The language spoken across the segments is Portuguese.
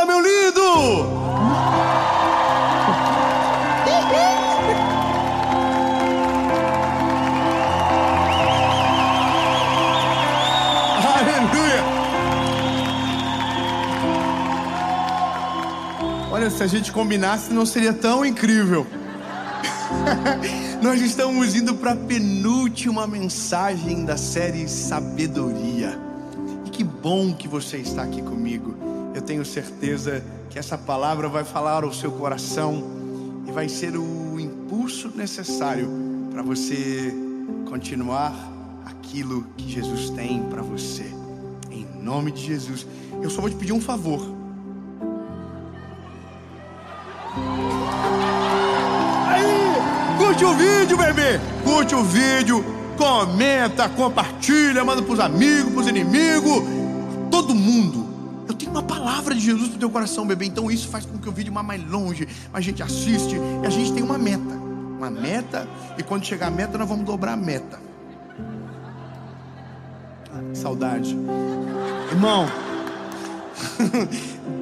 Fala, meu lindo! Aleluia! Olha, se a gente combinasse não seria tão incrível. Nós estamos indo para a penúltima mensagem da série Sabedoria. E que bom que você está aqui comigo. Eu tenho certeza que essa palavra vai falar ao seu coração e vai ser o impulso necessário para você continuar aquilo que Jesus tem para você. Em nome de Jesus. Eu só vou te pedir um favor. Aí, curte o vídeo, bebê. Curte o vídeo, comenta, compartilha, manda pros amigos, pros inimigos, todo mundo. Eu tenho uma palavra de Jesus pro teu coração, bebê. Então isso faz com que o vídeo vá mais longe, mais gente assiste. E a gente tem uma meta. Uma meta. E quando chegar a meta, nós vamos dobrar a meta. Saudade. Irmão,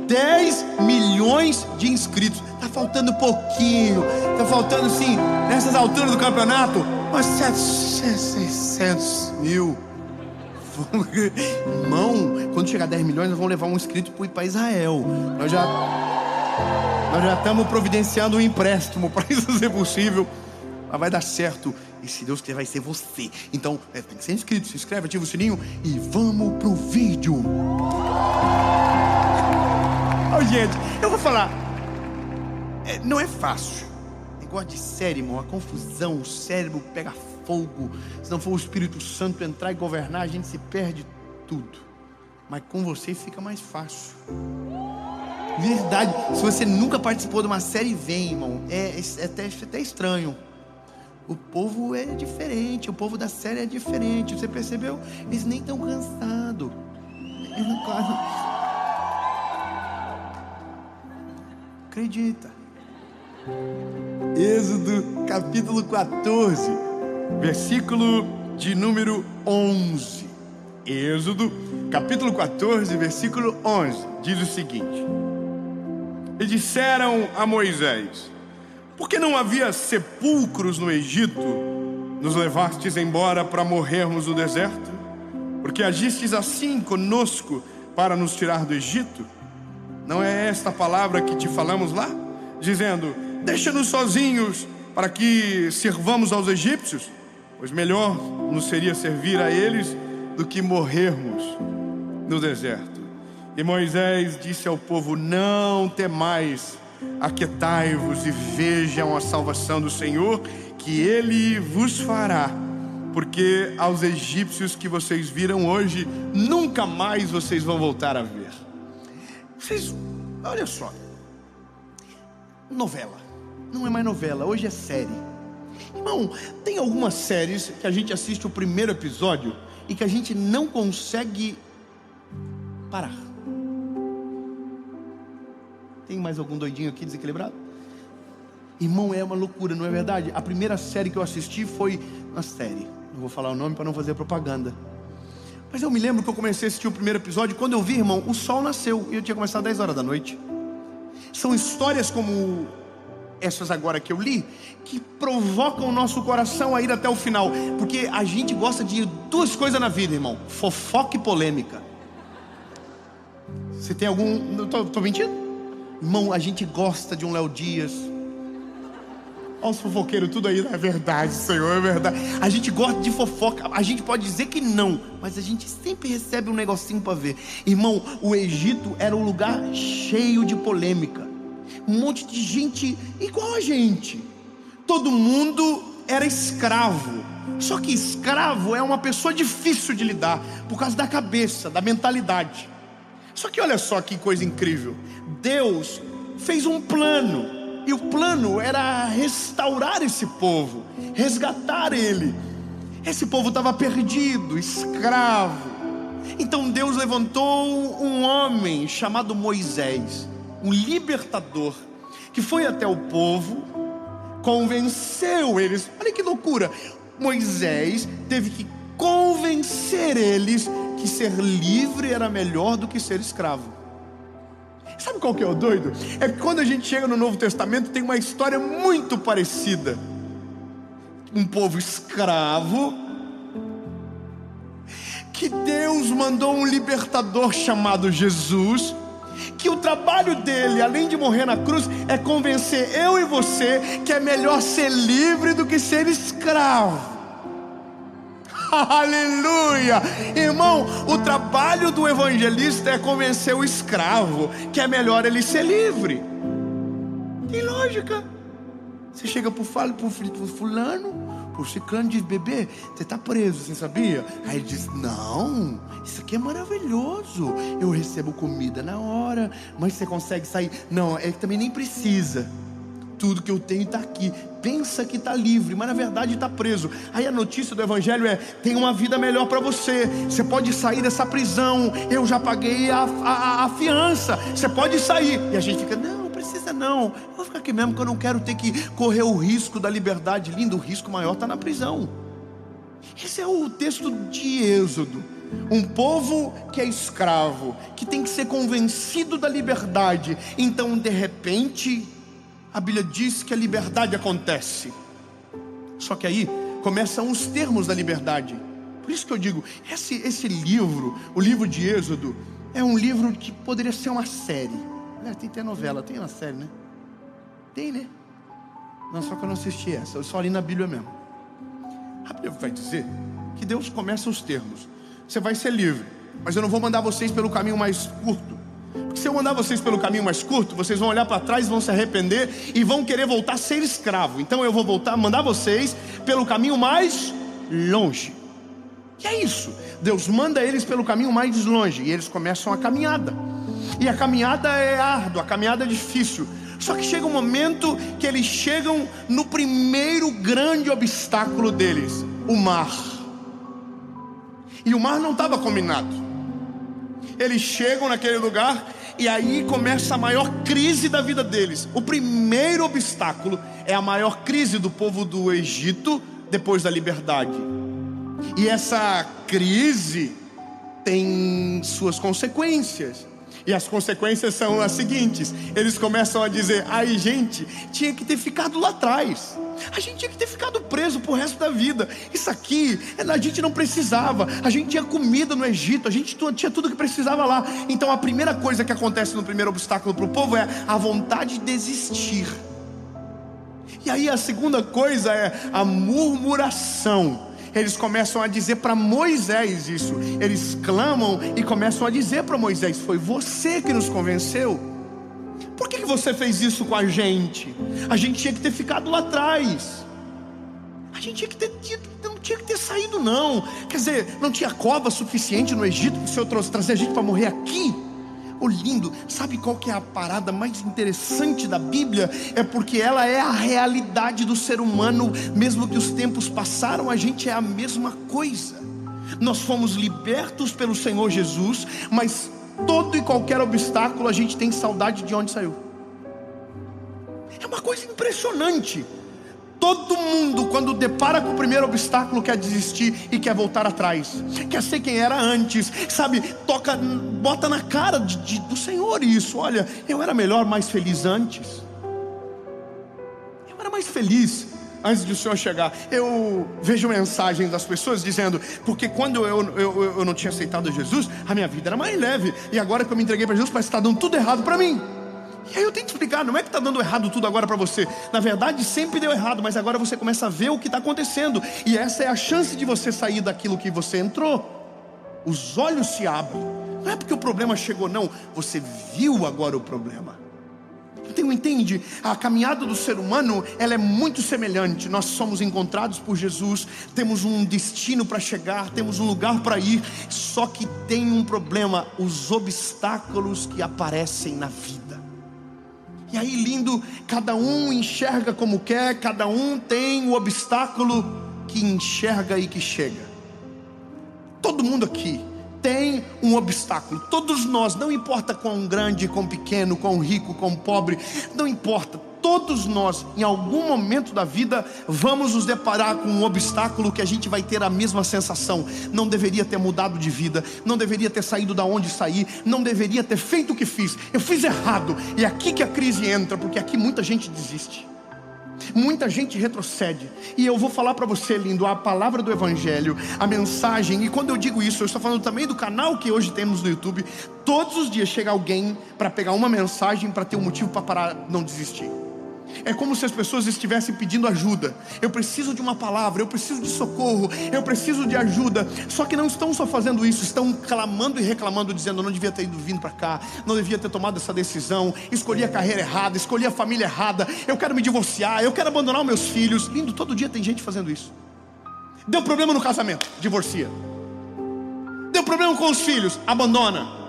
10 milhões de inscritos. Tá faltando pouquinho. Tá faltando, sim, nessas alturas do campeonato, umas 600 mil. Irmão, quando chegar a 10 milhões, nós vamos levar um inscrito para Israel. Nós já estamos providenciando um empréstimo para isso ser possível. Mas vai dar certo. E se Deus quiser, vai ser você. Então, tem que ser inscrito. Se inscreve, ativa o sininho e vamos pro vídeo. Gente, eu vou falar. Não é fácil. Negócio de série, irmão. A confusão, o cérebro pega fogo. Se não for o Espírito Santo entrar e governar, a gente se perde tudo. Mas com você fica mais fácil. Verdade. Se você nunca participou de uma série, vem, irmão. É até estranho. O povo é diferente. O povo da série é diferente. Você percebeu? Eles nem estão cansados. Acredita. Êxodo capítulo 14, versículo de número 11. Êxodo capítulo 14, versículo 11, diz o seguinte: e disseram a Moisés: por que não havia sepulcros no Egito? Nos levastes embora para morrermos no deserto? Porque agistes assim conosco para nos tirar do Egito? Não é esta palavra que te falamos lá? Dizendo: deixa-nos sozinhos para que sirvamos aos egípcios? Pois melhor nos seria servir a eles do que morrermos no deserto. E Moisés disse ao povo: não temais, aquietai-vos e vejam a salvação do Senhor, que Ele vos fará. Porque aos egípcios que vocês viram hoje, nunca mais vocês vão voltar a ver. Vocês, olha só. Novela. Não é mais novela, hoje é série. Irmão, tem algumas séries que a gente assiste o primeiro episódio e que a gente não consegue parar. Tem mais algum doidinho aqui desequilibrado? Irmão, é uma loucura, não é verdade? A primeira série que eu assisti foi uma série. Não vou falar o nome para não fazer propaganda. Mas eu me lembro que eu comecei a assistir o primeiro episódio. Quando eu vi, irmão, o sol nasceu. E eu tinha começado às 10 horas da noite. São histórias como essas agora que eu li, que provocam o nosso coração a ir até o final. Porque a gente gosta de duas coisas na vida, irmão: fofoca e polêmica. Você tem algum... Tô mentindo? Irmão, a gente gosta de um Léo Dias. Olha os fofoqueiros, tudo aí. É verdade, Senhor, é verdade. A gente gosta de fofoca. A gente pode dizer que não, mas a gente sempre recebe um negocinho para ver. Irmão, o Egito era um lugar cheio de polêmica. Um monte de gente igual a gente. Todo mundo era escravo. Só que escravo é uma pessoa difícil de lidar, por causa da cabeça, da mentalidade. Só que olha só que coisa incrível. Deus fez um plano. E o plano era restaurar esse povo, resgatar ele. Esse povo estava perdido, escravo. Então Deus levantou um homem chamado Moisés, um libertador, que foi até o povo, convenceu eles. Olha que loucura. Moisés teve que convencer eles que ser livre era melhor do que ser escravo. Sabe qual que é o doido? É que quando a gente chega no Novo Testamento tem uma história muito parecida. Um povo escravo, que Deus mandou um libertador chamado Jesus, que o trabalho dele, além de morrer na cruz, é convencer eu e você que é melhor ser livre do que ser escravo. Aleluia! Irmão, o trabalho do evangelista é convencer o escravo que é melhor ele ser livre. Tem lógica. Você chega pro fulano, pro ciclano, diz: bebê, você tá preso, você sabia? Aí ele diz: não, isso aqui é maravilhoso, eu recebo comida na hora. Mas você consegue sair? Não, é que também nem precisa. Tudo que eu tenho está aqui. Pensa que está livre, mas na verdade está preso. Aí a notícia do evangelho é: tem uma vida melhor para você. Você pode sair dessa prisão. Eu já paguei a fiança. Você pode sair. E a gente fica: não precisa não. Eu vou ficar aqui mesmo, que eu não quero ter que correr o risco da liberdade. Lindo, o risco maior está na prisão. Esse é o texto de Êxodo. Um povo que é escravo, que tem que ser convencido da liberdade. Então de repente a Bíblia diz que a liberdade acontece. Só que aí começam os termos da liberdade. Por isso que eu digo, esse livro, o livro de Êxodo, é um livro que poderia ser uma série. Tem até novela, tem uma série, né? Tem, né? Não, só que eu não assisti essa, eu só li na Bíblia mesmo. A Bíblia vai dizer que Deus começa os termos. Você vai ser livre, mas eu não vou mandar vocês pelo caminho mais curto. Porque se eu mandar vocês pelo caminho mais curto, vocês vão olhar para trás, vão se arrepender e vão querer voltar a ser escravo. Então eu vou mandar vocês pelo caminho mais longe. E é isso, Deus manda eles pelo caminho mais longe. E eles começam a caminhada. E a caminhada é árdua, a caminhada é difícil. Só que chega um momento que eles chegam no primeiro grande obstáculo deles: o mar. E o mar não estava combinado. Eles chegam naquele lugar e aí começa a maior crise da vida deles. O primeiro obstáculo é a maior crise do povo do Egito depois da liberdade. E essa crise tem suas consequências. E as consequências são as seguintes: eles começam a dizer: ai, gente, tinha que ter ficado lá atrás. A gente tinha que ter ficado preso pro resto da vida. Isso aqui, a gente não precisava. A gente tinha comida no Egito, a gente tinha tudo que precisava lá. Então a primeira coisa que acontece no primeiro obstáculo para o povo é a vontade de desistir. E aí a segunda coisa é a murmuração. Eles começam a dizer para Moisés isso. Eles clamam e começam a dizer para Moisés: foi você que nos convenceu. Por que você fez isso com a gente? A gente tinha que ter ficado lá atrás. A gente tinha que ter não tinha que ter saído não. Quer dizer, não tinha cova suficiente no Egito para o Senhor trazer a gente para morrer aqui? Oh, lindo, sabe qual que é a parada mais interessante da Bíblia? É porque ela é a realidade do ser humano. Mesmo que os tempos passaram, a gente é a mesma coisa. Nós fomos libertos pelo Senhor Jesus, mas todo e qualquer obstáculo a gente tem saudade de onde saiu. É uma coisa impressionante. Todo mundo, quando depara com o primeiro obstáculo, quer desistir e quer voltar atrás, quer ser quem era antes, sabe? Bota na cara do Senhor isso. Olha, eu era melhor, mais feliz antes. Eu era mais feliz antes de o Senhor chegar. Eu vejo mensagens das pessoas dizendo: porque quando eu não tinha aceitado Jesus, a minha vida era mais leve, e agora que eu me entreguei para Jesus, parece que está dando tudo errado para mim. E aí eu tenho que explicar: não é que está dando errado tudo agora para você. Na verdade sempre deu errado, mas agora você começa a ver o que está acontecendo. E essa é a chance de você sair daquilo que você entrou. Os olhos se abrem. Não é porque o problema chegou, não. Você viu agora o problema. Então entende? A caminhada do ser humano, ela é muito semelhante. Nós somos encontrados por Jesus, temos um destino para chegar, temos um lugar para ir. Só que tem um problema: os obstáculos que aparecem na vida. E aí, lindo, cada um enxerga como quer, cada um tem o obstáculo que enxerga e que chega. Todo mundo aqui tem um obstáculo. Todos nós, não importa quão grande, quão pequeno, quão rico, quão pobre, não importa. todos nós, em algum momento da vida, vamos nos deparar com um obstáculo que a gente vai ter a mesma sensação: não deveria ter mudado de vida, não deveria ter saído da onde saí, não deveria ter feito o que fiz, eu fiz errado. E é aqui que a crise entra, porque aqui muita gente desiste, muita gente retrocede. E eu vou falar para você, lindo, a palavra do Evangelho, a mensagem. E quando eu digo isso, eu estou falando também do canal que hoje temos no YouTube. Todos os dias chega alguém para pegar uma mensagem, para ter um motivo para parar, não desistir. É como se as pessoas estivessem pedindo ajuda. Eu preciso de uma palavra, eu preciso de socorro, eu preciso de ajuda. Só que não estão só fazendo isso, estão clamando e reclamando, dizendo: não devia ter vindo para cá, não devia ter tomado essa decisão, escolhi a carreira errada, escolhi a família errada, eu quero me divorciar, eu quero abandonar os meus filhos. Lindo, todo dia tem gente fazendo isso. Deu problema no casamento, divorcia. Deu problema com os filhos, abandona.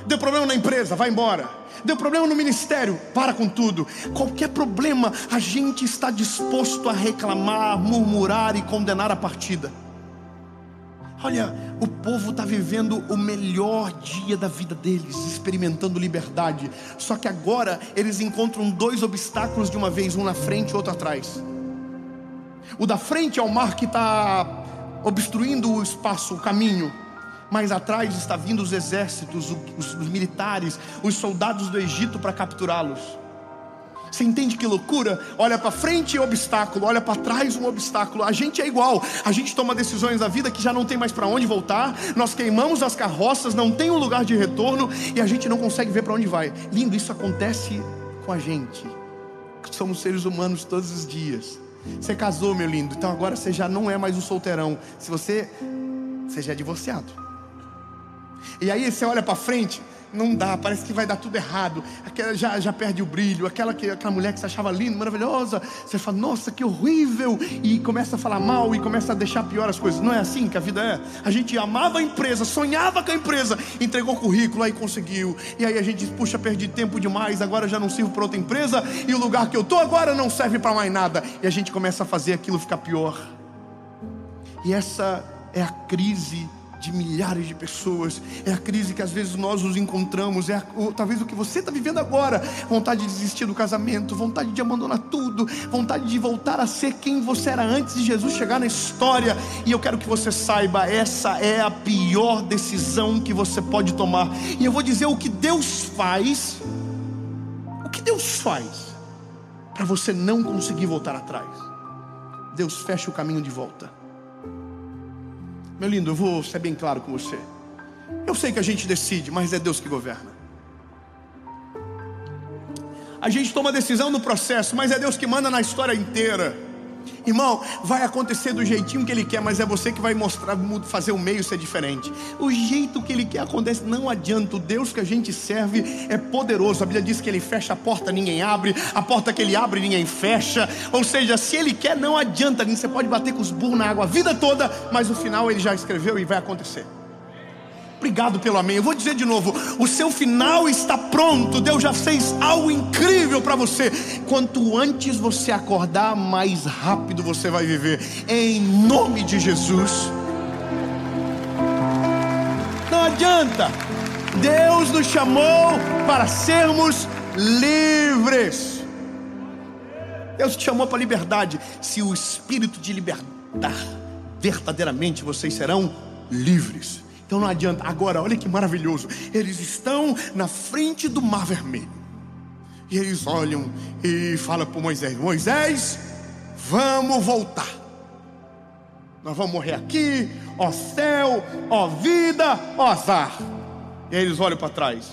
Deu problema na empresa, vai embora. Deu problema no ministério, para com tudo. Qualquer problema, a gente está disposto a reclamar, murmurar e condenar a partida. Olha, o povo está vivendo o melhor dia da vida deles, experimentando liberdade. Só que agora eles encontram dois obstáculos de uma vez, um na frente e outro atrás. O da frente é o mar que está obstruindo o espaço, o caminho. Mas atrás está vindo os exércitos, os militares, os soldados do Egito para capturá-los. Você entende que loucura? Olha para frente é obstáculo, olha para trás um obstáculo. A gente é igual, a gente toma decisões da vida que já não tem mais para onde voltar. Nós queimamos as carroças, não tem um lugar de retorno e a gente não consegue ver para onde vai. Lindo, isso acontece com a gente. Somos seres humanos todos os dias. Você casou, meu lindo, então agora você já não é mais um solteirão. Você já é divorciado. E aí você olha para frente, não dá, parece que vai dar tudo errado. Aquela já perde o brilho. Aquela mulher que você achava linda, maravilhosa, você fala: nossa, que horrível. E começa a falar mal e começa a deixar pior as coisas. Não é assim que a vida é? A gente amava a empresa, sonhava com a empresa, entregou o currículo, aí conseguiu. E aí a gente diz: puxa, perdi tempo demais, agora já não sirvo para outra empresa. E o lugar que eu estou agora não serve para mais nada. E a gente começa a fazer aquilo ficar pior. E essa é a crise de milhares de pessoas. É a crise que às vezes nós nos encontramos. Talvez o que você está vivendo agora. Vontade de desistir do casamento, vontade de abandonar tudo, vontade de voltar a ser quem você era antes de Jesus chegar na história. E eu quero que você saiba, essa é a pior decisão que você pode tomar. E eu vou dizer o que Deus faz. O que Deus faz para você não conseguir voltar atrás? Deus fecha o caminho de volta. Meu lindo, eu vou ser bem claro com você. Eu sei que a gente decide, mas é Deus que governa. A gente toma decisão no processo, mas é Deus que manda na história inteira. Irmão, vai acontecer do jeitinho que Ele quer, mas é você que vai mostrar, fazer o meio ser diferente. O jeito que Ele quer acontece, não adianta. O Deus que a gente serve é poderoso. A Bíblia diz que Ele fecha a porta, ninguém abre. A porta que Ele abre, ninguém fecha. Ou seja, se Ele quer, não adianta. Você pode bater com os burros na água a vida toda, mas o final Ele já escreveu e vai acontecer. Obrigado pelo amém. Eu vou dizer de novo: o seu final está pronto. Deus já fez algo incrível para você. Quanto antes você acordar, mais rápido você vai viver. Em nome de Jesus. Não adianta. Deus nos chamou para sermos livres. Deus te chamou para a liberdade. Se o Espírito te libertar, verdadeiramente vocês serão livres. Então não adianta. Agora, olha que maravilhoso. Eles estão na frente do Mar Vermelho. E eles olham e falam para Moisés: Moisés, vamos voltar. Nós vamos morrer aqui, ó céu, ó vida, ó azar. E aí eles olham para trás.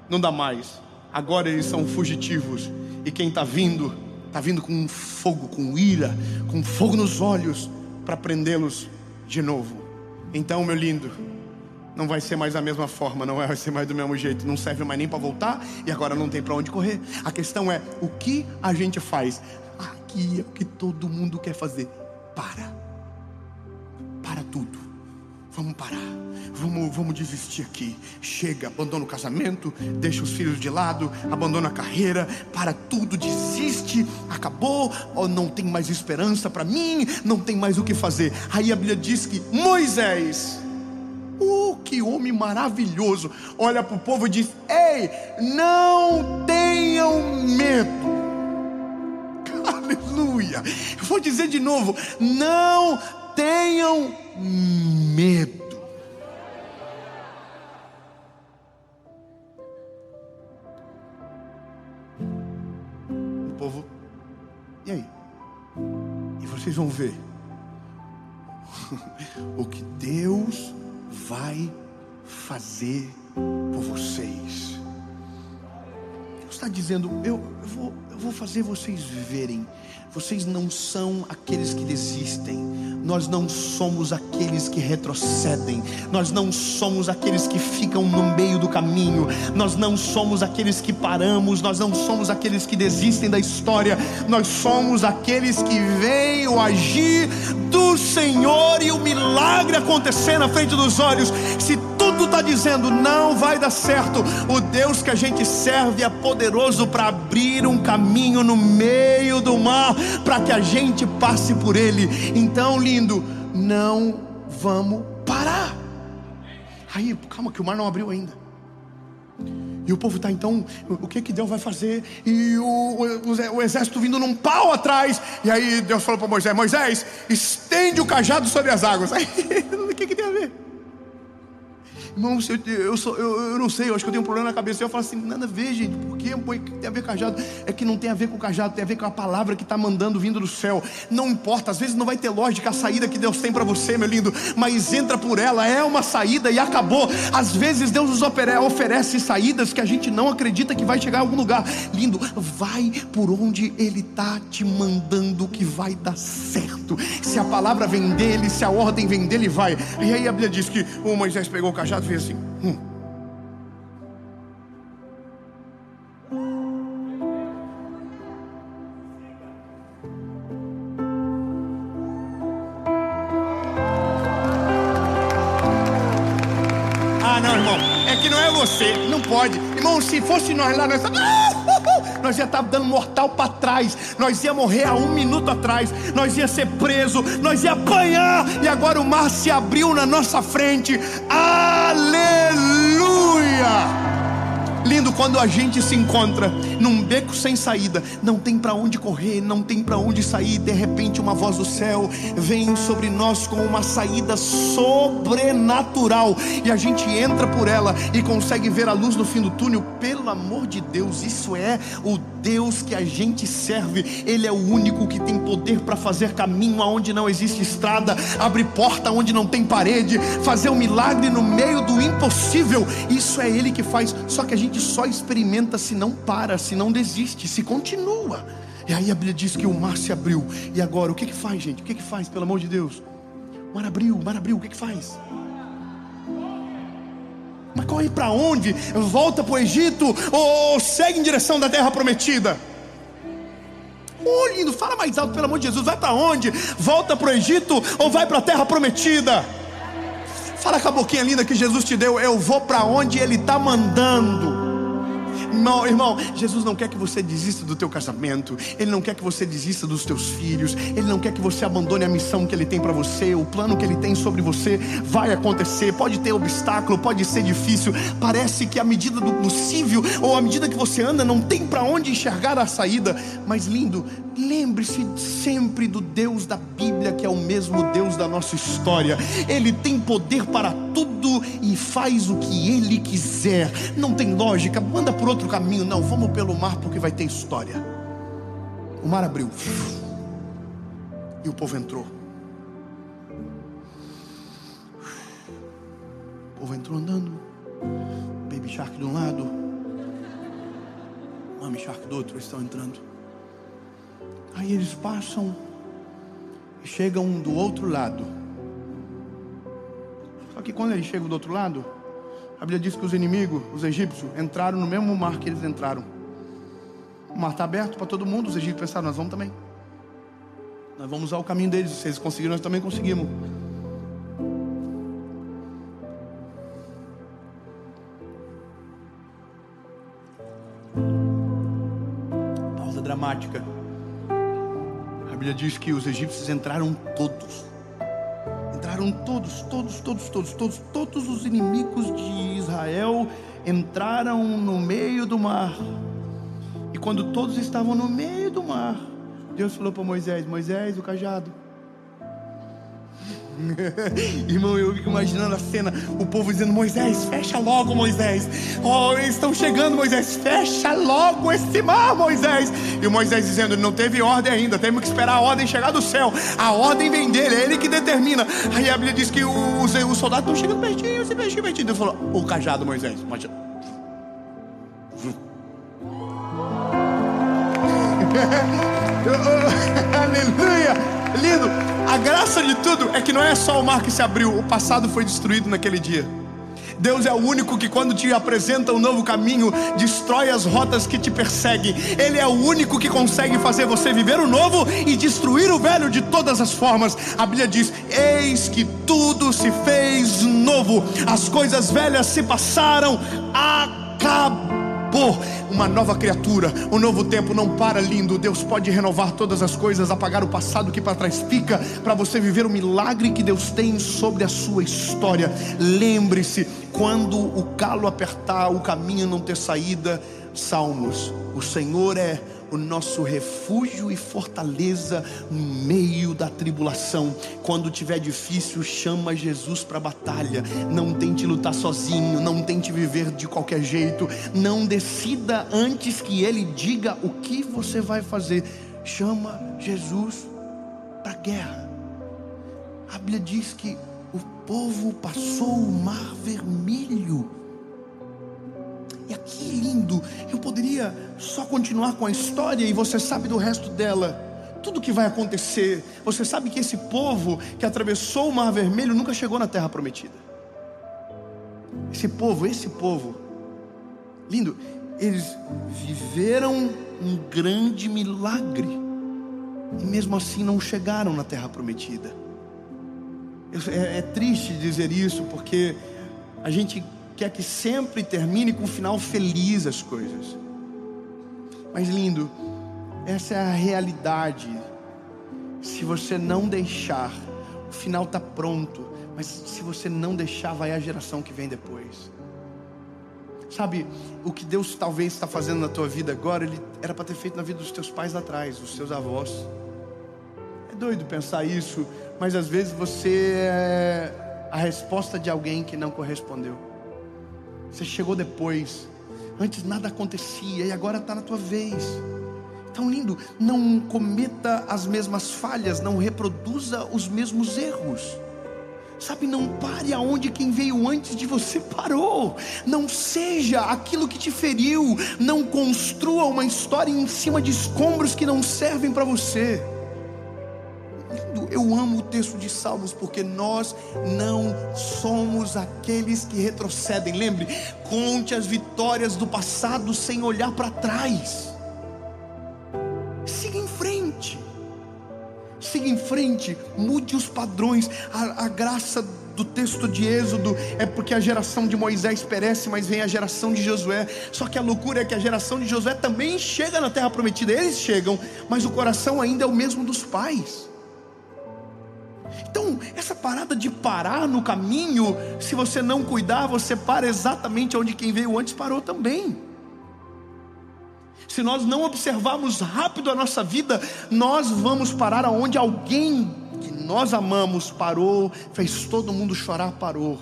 Não dá mais. Agora eles são fugitivos. E quem está vindo com fogo, com ira, com fogo nos olhos, para prendê-los de novo. Então, meu lindo, não vai ser mais da mesma forma, não vai ser mais do mesmo jeito. Não serve mais nem para voltar e agora não tem para onde correr. A questão é, o que a gente faz? Aqui é o que todo mundo quer fazer. Para tudo. Vamos parar. Vamos desistir aqui. Chega, abandona o casamento, deixa os filhos de lado, abandona a carreira, para tudo, desiste, acabou, não tem mais esperança para mim, não tem mais o que fazer. Aí a Bíblia diz que Moisés, que homem maravilhoso, olha para o povo e diz: ei, não tenham medo. Vou dizer de novo: não tenham medo. O povo, e aí? E vocês vão ver o que Deus vai fazer por vocês. Deus está dizendo: eu vou fazer vocês verem. Vocês não são aqueles que desistem. Nós não somos aqueles que retrocedem. Nós não somos aqueles que ficam no meio do caminho. Nós não somos aqueles que paramos. Nós não somos aqueles que desistem da história. Nós somos aqueles que veem o agir do Senhor e o milagre acontecer na frente dos olhos. Se tudo está dizendo não vai dar certo, o Deus que a gente serve é poderoso para abrir um caminho no meio do mar, para que a gente passe por ele. Então, lindo, não vamos parar. Aí, calma que o mar não abriu ainda. E o povo está, então, o que Deus vai fazer? E o exército vindo num pau atrás. E aí Deus falou para Moisés: Moisés, estende o cajado sobre as águas. Aí, o que tem a ver? Irmão, eu não sei, eu acho que eu tenho um problema na cabeça. Eu falo assim: nada a ver, gente. Por quê? Tem a ver com o cajado? É que não tem a ver com o cajado, tem a ver com a palavra que está mandando vindo do céu. Não importa, às vezes não vai ter lógica a saída que Deus tem para você, meu lindo, mas entra por ela, é uma saída e acabou. Às vezes Deus nos oferece saídas que a gente não acredita que vai chegar a algum lugar. Lindo, vai por onde Ele está te mandando, que vai dar certo. Se a palavra vem dele, se a ordem vem dele, vai. E aí a Bíblia diz que o Moisés pegou o cajado e fez assim: Ah, não, irmão, é que não é você, não pode. Irmão, se fosse nós lá, nós ia estar dando mortal para trás. Nós ia morrer há 1 minuto atrás. Nós ia ser preso, nós ia apanhar. E agora o mar se abriu na nossa frente. Aleluia! Lindo, quando a gente se encontra num beco sem saída, não tem para onde correr, não tem para onde sair. De repente uma voz do céu vem sobre nós com uma saída sobrenatural, e a gente entra por ela e consegue ver a luz no fim do túnel. Pelo amor de Deus, isso é o Deus que a gente serve. Ele é o único que tem poder para fazer caminho aonde não existe estrada, abrir porta onde não tem parede, fazer um milagre no meio do impossível. Isso é Ele que faz. Só que a gente só experimenta se não para, se não desiste, se continua. E aí a Bíblia diz que o mar se abriu. E agora o que faz, gente? O que faz, pelo amor de Deus? O mar abriu, o que faz? Mas corre para onde? Volta para o Egito ou segue em direção da terra prometida? Lindo, fala mais alto, pelo amor de Jesus. Vai para onde? Volta para o Egito ou vai para a terra prometida? Fala com a boquinha linda que Jesus te deu. Eu vou para onde Ele está mandando. Irmão, Jesus não quer que você desista do teu casamento. Ele não quer que você desista dos teus filhos. Ele não quer que você abandone a missão que Ele tem para você. O plano que Ele tem sobre você vai acontecer. Pode ter obstáculo, pode ser difícil. Parece que à medida do possível, ou à medida que você anda, não tem para onde enxergar a saída. Mas lindo, lembre-se sempre do Deus da Bíblia, que é o mesmo Deus da nossa história. Ele tem poder para tudo e faz o que Ele quiser. Não tem lógica, manda por outro caminho. Não, vamos pelo mar porque vai ter história. O mar abriu e o povo entrou. O povo entrou andando. Baby Shark de um lado, Mami Shark do outro. Estão entrando. Aí eles passam e chegam do outro lado. Só que quando eles chegam do outro lado, a Bíblia diz que os inimigos, os egípcios, entraram no mesmo mar que eles entraram. O mar está aberto para todo mundo. Os egípcios pensaram: nós vamos também. Nós vamos usar o caminho deles. Se eles conseguiram, nós também conseguimos. Pausa dramática. A Bíblia diz que os egípcios entraram todos. Entraram todos os inimigos de Israel entraram no meio do mar. E quando todos estavam no meio do mar, Deus falou para Moisés: Moisés, o cajado. Irmão, eu fico imaginando a cena, o povo dizendo: Moisés, fecha logo, Moisés. Oh, eles estão chegando, Moisés, fecha logo esse mar, Moisés. E o Moisés dizendo: não teve ordem ainda, temos que esperar a ordem chegar do céu. A ordem vem dele, é ele que determina. Aí a Bíblia diz que os soldados estão chegando pertinho. Deus falou: o cajado, Moisés. Aleluia, lindo. A graça de tudo é que não é só o mar que se abriu, o passado foi destruído naquele dia. Deus é o único que, quando te apresenta um novo caminho, destrói as rotas que te perseguem. Ele é o único que consegue fazer você viver o novo e destruir o velho de todas as formas. A Bíblia diz: eis que tudo se fez novo, as coisas velhas se passaram, acabou. Uma nova criatura, um novo tempo. Não para, lindo. Deus pode renovar todas as coisas, apagar o passado que para trás fica, para você viver o milagre que Deus tem sobre a sua história. Lembre-se, quando o calo apertar, o caminho não ter saída, Salmos: o Senhor é o nosso refúgio e fortaleza no meio da tribulação. Quando tiver difícil, chama Jesus para a batalha. Não tente lutar sozinho, não tente viver de qualquer jeito. Não decida antes que Ele diga o que você vai fazer. Chama Jesus para a guerra. A Bíblia diz que o povo passou o mar vermelho. E aqui, lindo, eu poderia só continuar com a história e você sabe do resto dela, tudo que vai acontecer. Você sabe que esse povo que atravessou o mar vermelho nunca chegou na terra prometida. Esse povo, lindo, eles viveram um grande milagre e mesmo assim não chegaram na terra prometida. É triste dizer isso, porque a gente quer que sempre termine com um final feliz as coisas. Mas, lindo, essa é a realidade. Se você não deixar, o final está pronto, mas se você não deixar, vai a geração que vem depois. Sabe, o que Deus talvez está fazendo na tua vida agora, Ele era para ter feito na vida dos teus pais lá atrás, dos teus avós. É doido pensar isso, mas às vezes você é a resposta de alguém que não correspondeu. Você chegou depois, antes nada acontecia e agora está na tua vez. Então, lindo, não cometa as mesmas falhas, não reproduza os mesmos erros. Sabe, não pare aonde quem veio antes de você parou. Não seja aquilo que te feriu. Não construa uma história em cima de escombros que não servem para você. Eu amo o texto de Salmos, porque nós não somos aqueles que retrocedem. Lembre, conte as vitórias do passado sem olhar para trás. Siga em frente. Siga em frente, mude os padrões. A graça do texto de Êxodo é porque a geração de Moisés perece, mas vem a geração de Josué. Só que a loucura é que a geração de Josué também chega na terra prometida. Eles chegam, mas o coração ainda é o mesmo dos pais. Então, essa parada de parar no caminho, se você não cuidar, você para exatamente onde quem veio antes parou também. Se nós não observarmos rápido a nossa vida, nós vamos parar aonde alguém que nós amamos parou, fez todo mundo chorar, parou.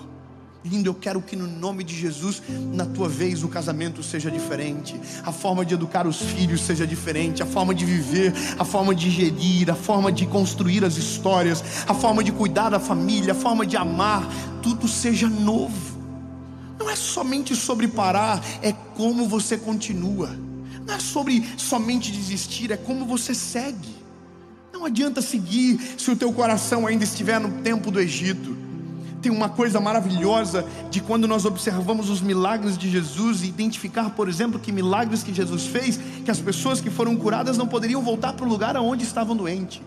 Lindo, eu quero que no nome de Jesus, na tua vez, o casamento seja diferente, a forma de educar os filhos seja diferente, a forma de viver, a forma de gerir, a forma de construir as histórias, a forma de cuidar da família, a forma de amar, tudo seja novo. Não é somente sobre parar, é como você continua. Não é sobre somente desistir, é como você segue. Não adianta seguir se o teu coração ainda estiver no tempo do Egito. Tem uma coisa maravilhosa de quando nós observamos os milagres de Jesus e identificar, por exemplo, que milagres que Jesus fez, que as pessoas que foram curadas não poderiam voltar para o lugar onde estavam doentes.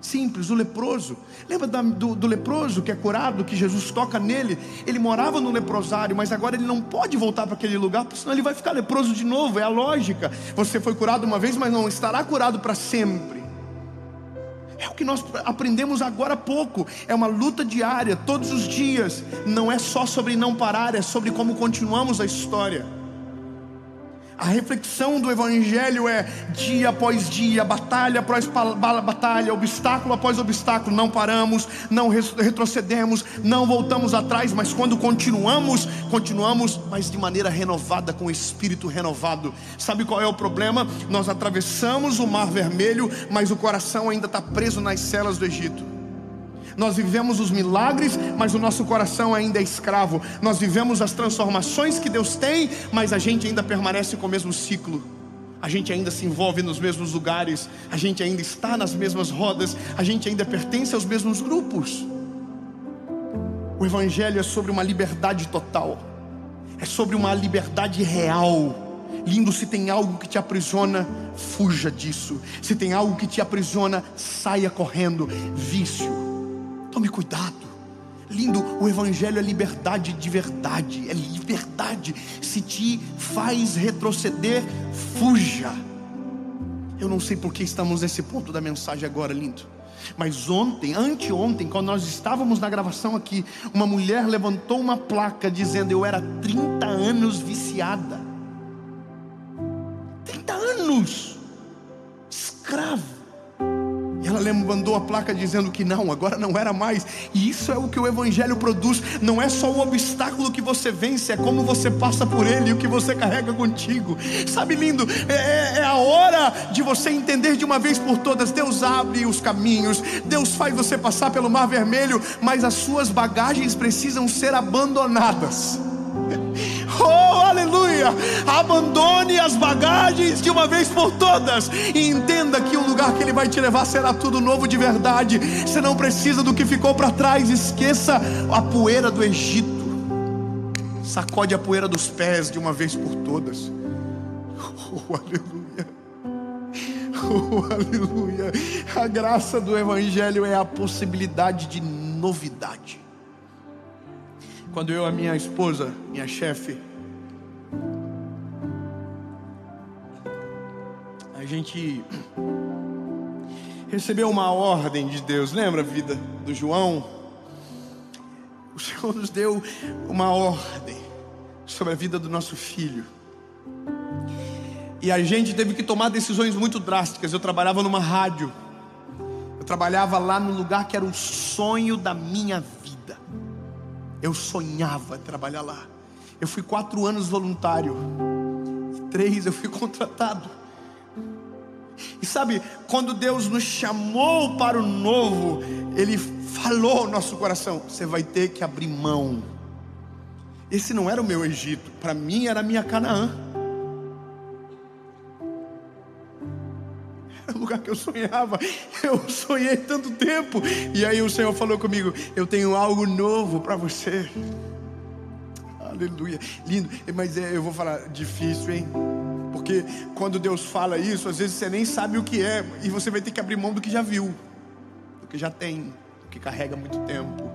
Simples, o leproso. Lembra do leproso que é curado, que Jesus toca nele? Ele morava no leprosário, mas agora ele não pode voltar para aquele lugar, porque senão ele vai ficar leproso de novo. É a lógica. Você foi curado uma vez, mas não estará curado para sempre. É o que nós aprendemos agora há pouco. É uma luta diária, todos os dias. Não é só sobre não parar, é sobre como continuamos a história. A reflexão do Evangelho é dia após dia, batalha após batalha, obstáculo após obstáculo. Não paramos, não retrocedemos, não voltamos atrás, mas quando continuamos, mas de maneira renovada, com o espírito renovado. Sabe qual é o problema? Nós atravessamos o Mar Vermelho, mas o coração ainda está preso nas celas do Egito. Nós vivemos os milagres, mas o nosso coração ainda é escravo. Nós vivemos as transformações que Deus tem, mas a gente ainda permanece com o mesmo ciclo. A gente ainda se envolve nos mesmos lugares, a gente ainda está nas mesmas rodas, a gente ainda pertence aos mesmos grupos. O Evangelho é sobre uma liberdade total, é sobre uma liberdade real. Lindo, se tem algo que te aprisiona, fuja disso. Se tem algo que te aprisiona, saia correndo. Vício, tome cuidado. Lindo, o Evangelho é liberdade de verdade, é liberdade. Se te faz retroceder, fuja. Eu não sei por que estamos nesse ponto da mensagem agora, lindo, mas anteontem, quando nós estávamos na gravação aqui, uma mulher levantou uma placa dizendo: eu era 30 anos viciada. 30 anos, escravo. E ela mandou a placa dizendo que não, agora não era mais. E isso é o que o Evangelho produz. Não é só o obstáculo que você vence, é como você passa por ele e o que você carrega contigo. Sabe, lindo, é a hora de você entender de uma vez por todas. Deus abre os caminhos, Deus faz você passar pelo Mar Vermelho, mas as suas bagagens precisam ser abandonadas. Oh, aleluia! Abandone as bagagens de uma vez por todas e entenda que o lugar que Ele vai te levar será tudo novo de verdade. Você não precisa do que ficou para trás. Esqueça a poeira do Egito. Sacode a poeira dos pés de uma vez por todas. Oh, aleluia! Oh, aleluia! A graça do Evangelho é a possibilidade de novidade. Quando eu e a minha esposa, minha chefe, a gente recebeu uma ordem de Deus. Lembra a vida do João? O Senhor nos deu uma ordem sobre a vida do nosso filho. E a gente teve que tomar decisões muito drásticas. Eu trabalhava numa rádio. Eu trabalhava lá no lugar que era o sonho da minha vida. Eu sonhava trabalhar lá. Eu fui 4 anos voluntário, 3 eu fui contratado. E sabe, quando Deus nos chamou para o novo, Ele falou ao nosso coração: você vai ter que abrir mão. Esse não era o meu Egito, para mim era a minha Canaã. Era o lugar que eu sonhava. Eu sonhei tanto tempo. E aí o Senhor falou comigo: eu tenho algo novo para você. Aleluia, lindo. Mas eu vou falar, difícil, hein? Porque quando Deus fala isso, às vezes você nem sabe o que é, e você vai ter que abrir mão do que já viu, do que já tem, do que carrega muito tempo.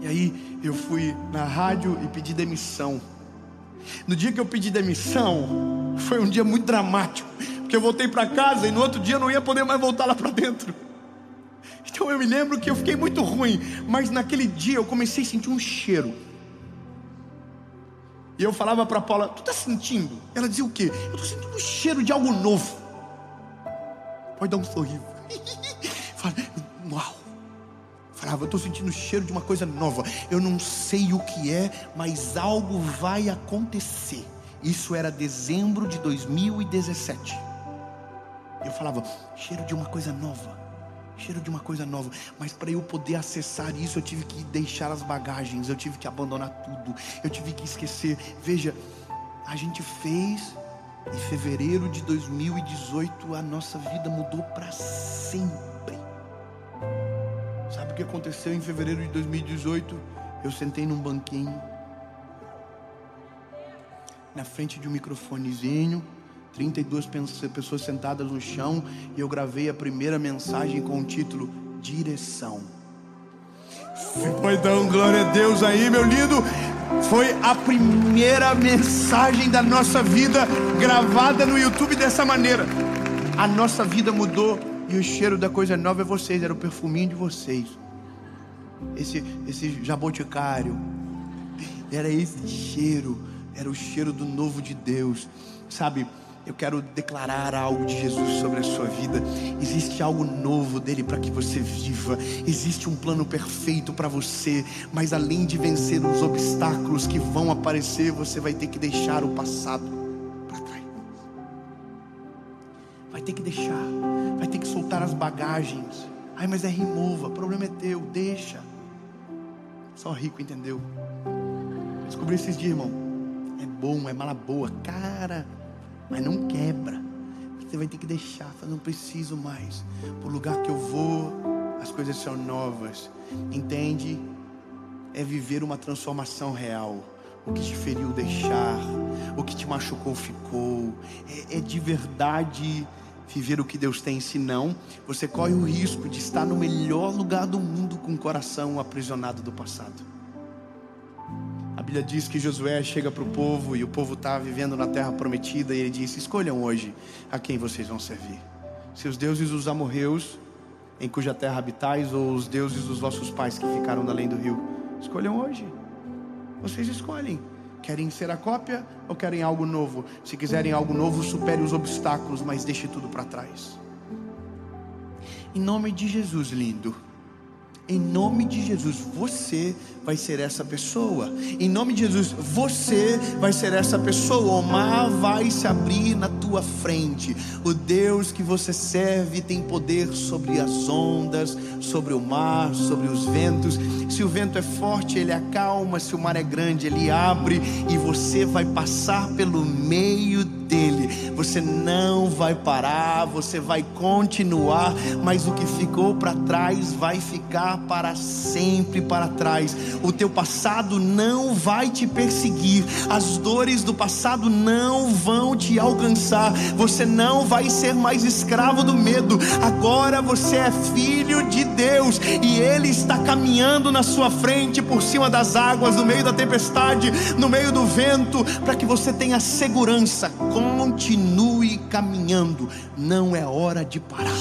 E aí eu fui na rádio e pedi demissão. No dia que eu pedi demissão, foi um dia muito dramático, porque eu voltei para casa e no outro dia eu não ia poder mais voltar lá para dentro. Então eu me lembro que eu fiquei muito ruim, mas naquele dia eu comecei a sentir um cheiro. E eu falava para Paula: tu tá sentindo? Ela dizia: o quê? Eu tô sentindo um cheiro de algo novo. Pode dar um sorriso. Uau. Falava: eu tô sentindo o cheiro de uma coisa nova. Eu não sei o que é, mas algo vai acontecer. Isso era dezembro de 2017. Eu falava: cheiro de uma coisa nova, cheiro de uma coisa nova. Mas para eu poder acessar isso, eu tive que deixar as bagagens, eu tive que abandonar tudo, eu tive que esquecer. Veja, a gente fez em fevereiro de 2018, a nossa vida mudou para sempre. Sabe o que aconteceu em fevereiro de 2018? Eu sentei num banquinho, na frente de um microfonezinho, 32 pessoas sentadas no chão, e eu gravei a primeira mensagem com o título Direção. Você pode dar um glória a Deus aí, meu lindo? Foi a primeira mensagem da nossa vida gravada no YouTube dessa maneira. A nossa vida mudou, e o cheiro da coisa nova é vocês, era o perfuminho de vocês. Esse jaboticário, era esse cheiro. era o cheiro do novo de Deus. Sabe, eu quero declarar algo de Jesus sobre a sua vida. Existe algo novo dele para que você viva. Existe um plano perfeito para você. Mas além de vencer os obstáculos que vão aparecer, você vai ter que deixar o passado para trás. Vai ter que deixar. Vai ter que soltar as bagagens. Ai, mas é remova, o problema é teu, deixa. Só rico entendeu. Descobri esses dias, irmão. É bom, é mala boa, cara, mas não quebra. Você vai ter que deixar. Eu não preciso mais. Pro lugar que eu vou, as coisas são novas. Entende? É viver uma transformação real. O que te feriu deixar, o que te machucou ficou. É de verdade viver o que Deus tem. Senão você corre o risco de estar no melhor lugar do mundo com o coração aprisionado do passado. A Bíblia diz que Josué chega para o povo, e o povo está vivendo na terra prometida, e ele diz: escolham hoje a quem vocês vão servir. Se os deuses dos amorreus, em cuja terra habitais, ou os deuses dos vossos pais que ficaram da além do rio. Escolham hoje. Vocês escolhem. Querem ser a cópia ou querem algo novo? Se quiserem algo novo, supere os obstáculos, mas deixe tudo para trás. Em nome de Jesus, lindo. Em nome de Jesus, você vai ser essa pessoa. Em nome de Jesus, você vai ser essa pessoa. O mar vai se abrir na tua frente. O Deus que você serve tem poder sobre as ondas, sobre o mar, sobre os ventos. Se o vento é forte, ele acalma. Se o mar é grande, ele abre. E você vai passar pelo meio dele. Você não vai parar, você vai continuar. Mas o que ficou para trás vai ficar para sempre para trás. O teu passado não vai te perseguir. As dores do passado não vão te alcançar. Você não vai ser mais escravo do medo. Agora você é filho de Deus, e Ele está caminhando na sua frente, por cima das águas, no meio da tempestade, no meio do vento, para que você tenha segurança. Continue caminhando. Não é hora de parar.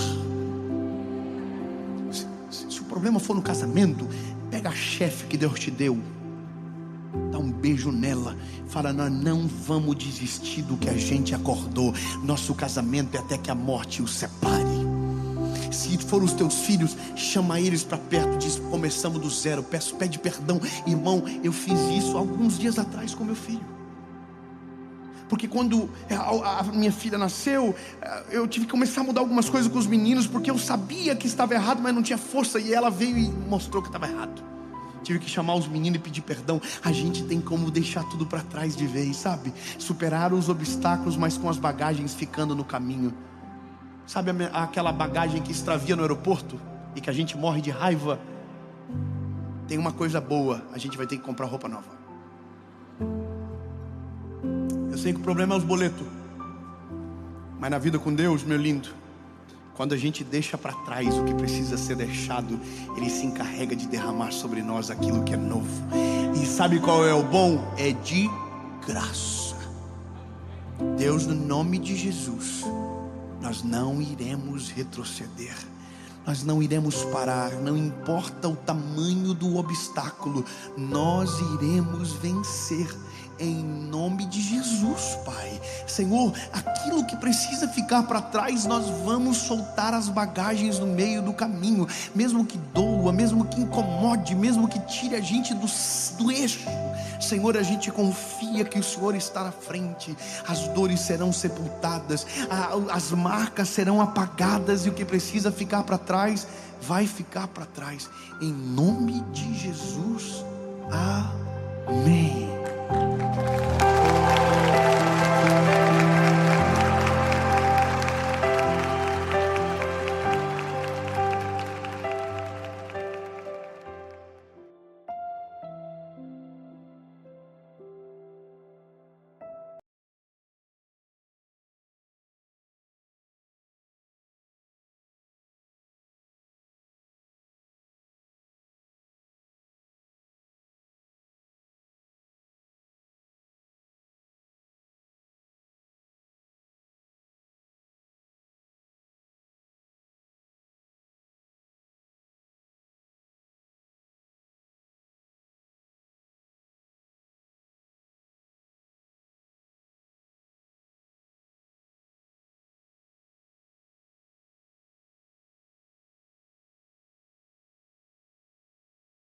Se o problema for no casamento, pega a chefe que Deus te deu, dá um beijo nela, fala: nós não vamos desistir do que a gente acordou. Nosso casamento é até que a morte os separe. Se for os teus filhos, chama eles para perto, diz: começamos do zero, pede perdão. Irmão, eu fiz isso alguns dias atrás com meu filho. Porque quando a minha filha nasceu, eu tive que começar a mudar algumas coisas com os meninos, porque eu sabia que estava errado, mas não tinha força. E ela veio e mostrou que estava errado. Tive que chamar os meninos e pedir perdão. A gente tem como deixar tudo para trás de vez, sabe? Superar os obstáculos, mas com as bagagens ficando no caminho. Sabe aquela bagagem que extravia no aeroporto e que a gente morre de raiva? Tem uma coisa boa: a gente vai ter que comprar roupa nova. Eu sei que o problema é os boletos, mas na vida com Deus, meu lindo, quando a gente deixa para trás o que precisa ser deixado, Ele se encarrega de derramar sobre nós aquilo que é novo. E sabe qual é o bom? É de graça. Deus, no nome de Jesus, nós não iremos retroceder. Nós não iremos parar. Não importa o tamanho do obstáculo, nós iremos vencer. Em nome de Jesus, Pai. Senhor, aquilo que precisa ficar para trás, nós vamos soltar as bagagens no meio do caminho. Mesmo que doa, mesmo que incomode, mesmo que tire a gente do eixo, Senhor, a gente confia que o Senhor está na frente. As dores serão sepultadas, as marcas serão apagadas, e o que precisa ficar para trás, vai ficar para trás. Em nome de Jesus, amém.